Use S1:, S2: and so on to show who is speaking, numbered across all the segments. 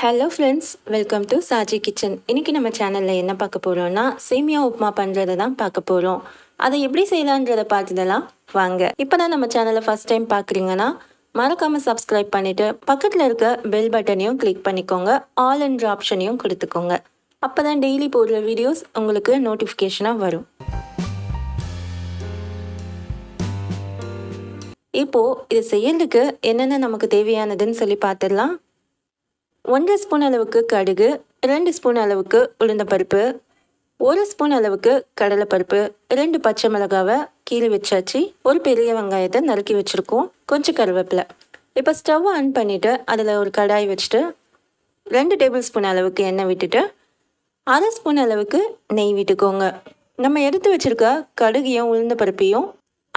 S1: Hello friends, welcome to Saji kitchen. இன்றைக்கி நம்ம சேனலில் என்ன பார்க்க போகிறோம்னா சேமியா உப்புமா பண்ணுறதை தான் பார்க்க போகிறோம். அதை எப்படி செய்யலான்றதை பார்த்துதெல்லாம் வாங்க. இப்போ தான் நம்ம சேனலை ஃபஸ்ட் டைம் பார்க்குறீங்கன்னா மறக்காமல் சப்ஸ்கிரைப் பண்ணிவிட்டு பக்கத்தில் இருக்க பெல் பட்டனையும் கிளிக் பண்ணிக்கோங்க. ஆல் என்ற ஆப்ஷனையும் கொடுத்துக்கோங்க. அப்போ தான் டெய்லி போடுற வீடியோஸ் உங்களுக்கு நோட்டிஃபிகேஷனாக வரும். இப்போது இது செய்யறதுக்கு என்னென்ன நமக்கு தேவையானதுன்னு சொல்லி பார்த்துடலாம். 1 ஸ்பூன் அளவுக்கு கடுகு, 2 ஸ்பூன் அளவுக்கு உளுந்தப்பருப்பு, 1 ஸ்பூன் அளவுக்கு கடலைப்பருப்பு, 2 பச்சை மிளகாவை கீறி வச்சாச்சு, ஒரு பெரிய வெங்காயத்தை நறுக்கி வச்சுருக்கோம், கொஞ்சம் கருவேப்பிலை. இப்போ ஸ்டவ் ஆன் பண்ணிவிட்டு அதில் ஒரு கடாய் வச்சுட்டு 2 டேபிள் ஸ்பூன் அளவுக்கு எண்ணெய் விட்டுட்டு 1/2 ஸ்பூன் அளவுக்கு நெய் விட்டுக்கோங்க. நம்ம எடுத்து வச்சுருக்க கடுகையும் உளுந்த பருப்பையும்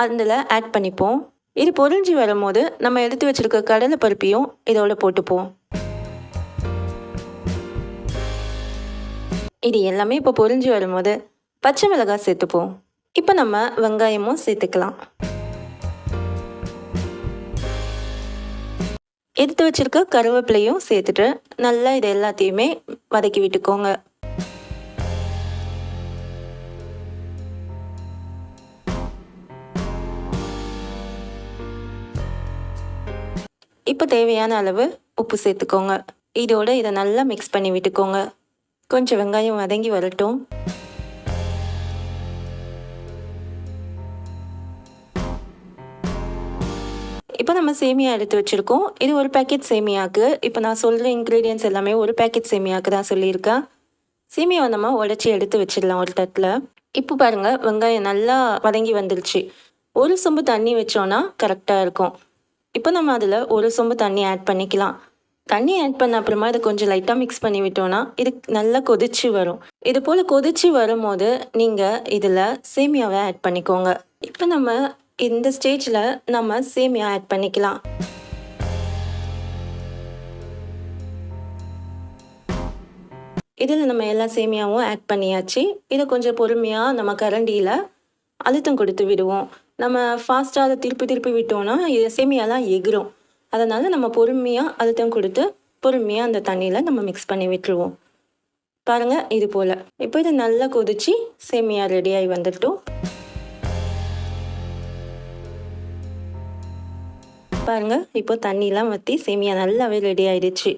S1: அதில் ஆட் பண்ணிப்போம். இது பொரிஞ்சு வரும்போது நம்ம எடுத்து வச்சுருக்க கடலை பருப்பையும் இதோட போட்டுப்போம். இது எல்லாமே இப்போ பொரிஞ்சு வரும்போது பச்சை மிளகாய் சேர்த்துப்போம். இப்போ நம்ம வெங்காயமும் சேர்த்துக்கலாம். எடுத்து வச்சிருக்க கருவேப்பிலையும் சேர்த்துட்டு நல்லா இது எல்லாத்தையுமே வதக்கி விட்டுக்கோங்க. இப்போ தேவையான அளவு உப்பு சேர்த்துக்கோங்க. இதோட இதை நல்லா மிக்ஸ் பண்ணி விட்டுக்கோங்க. கொஞ்சம் வெங்காயம் வதங்கி வரட்டும். இப்போ நம்ம சேமியா எடுத்து வச்சுருக்கோம். இது ஒரு பேக்கெட் சேமியாவுக்கு. இப்போ நான் சொல்கிற இன்க்ரீடியன்ஸ் எல்லாமே ஒரு பேக்கெட் சேமியாவுக்கு தான் சொல்லியிருக்கேன். சேமியாவை நம்ம உடச்சி எடுத்து வச்சிடலாம் ஒரு தட்டில். இப்போ பாருங்கள், வெங்காயம் நல்லா வதங்கி வந்துருச்சு. ஒரு சொம்பு தண்ணி வச்சோன்னா கரெக்டாக இருக்கும். இப்போ நம்ம அதில் ஒரு சொம்பு தண்ணி ஆட் பண்ணிக்கலாம். தண்ணி ஆட் பண்ண அப்புறமா இதை கொஞ்சம் லைட்டாக மிக்ஸ் பண்ணி விட்டோன்னா இது நல்லா கொதிச்சு வரும். இது போல் கொதிச்சு வரும்போது நீங்கள் இதில் சேமியாவை ஆட் பண்ணிக்கோங்க. இப்போ நம்ம இந்த ஸ்டேஜில் நம்ம சேமியா ஆட் பண்ணிக்கலாம். இதில் நம்ம எல்லா சேமியாவும் ஆட் பண்ணியாச்சு. இதை கொஞ்சம் பொறுமையாக நம்ம கரண்டியில் அழுத்தம் கொடுத்து விடுவோம். நம்ம ஃபாஸ்ட்டாக அதை திருப்பி விட்டோன்னா இது சேமியாலாம் எகிரும். அதனால் நம்ம பொறுமையாக அழுத்தம் கொடுத்து பொறுமையாக அந்த தண்ணியில் நம்ம மிக்ஸ் பண்ணி விட்டுருவோம். பாருங்கள், இது போல். இப்போ இது நல்லா கொதிச்சு சேமியா ரெடியாகி வந்துட்டோம். பாருங்கள், இப்போ தண்ணிலாம் வற்றி சேமியா நல்லாவே ரெடி ஆயிடுச்சு.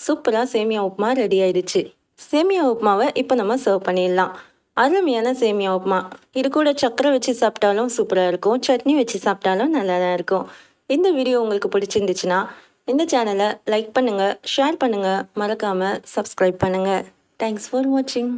S1: சூப்பராக சேமியா உப்புமா ரெடி ஆயிடுச்சு. சேமியா உப்புமாவை இப்போ நம்ம சர்வ் பண்ணிடலாம். அருமையான சேமியா உப்புமா. இது கூட சக்கரை வச்சு சாப்பிட்டாலும் சூப்பராக இருக்கும், சட்னி வச்சு சாப்பிட்டாலும் நல்லா தான் இருக்கும். இந்த வீடியோ உங்களுக்கு பிடிச்சிருந்துச்சுன்னா இந்த சேனலை லைக் பண்ணுங்கள், ஷேர் பண்ணுங்கள், மறக்காமல் சப்ஸ்கிரைப் பண்ணுங்கள். தேங்க்ஸ் ஃபார் வாட்சிங்.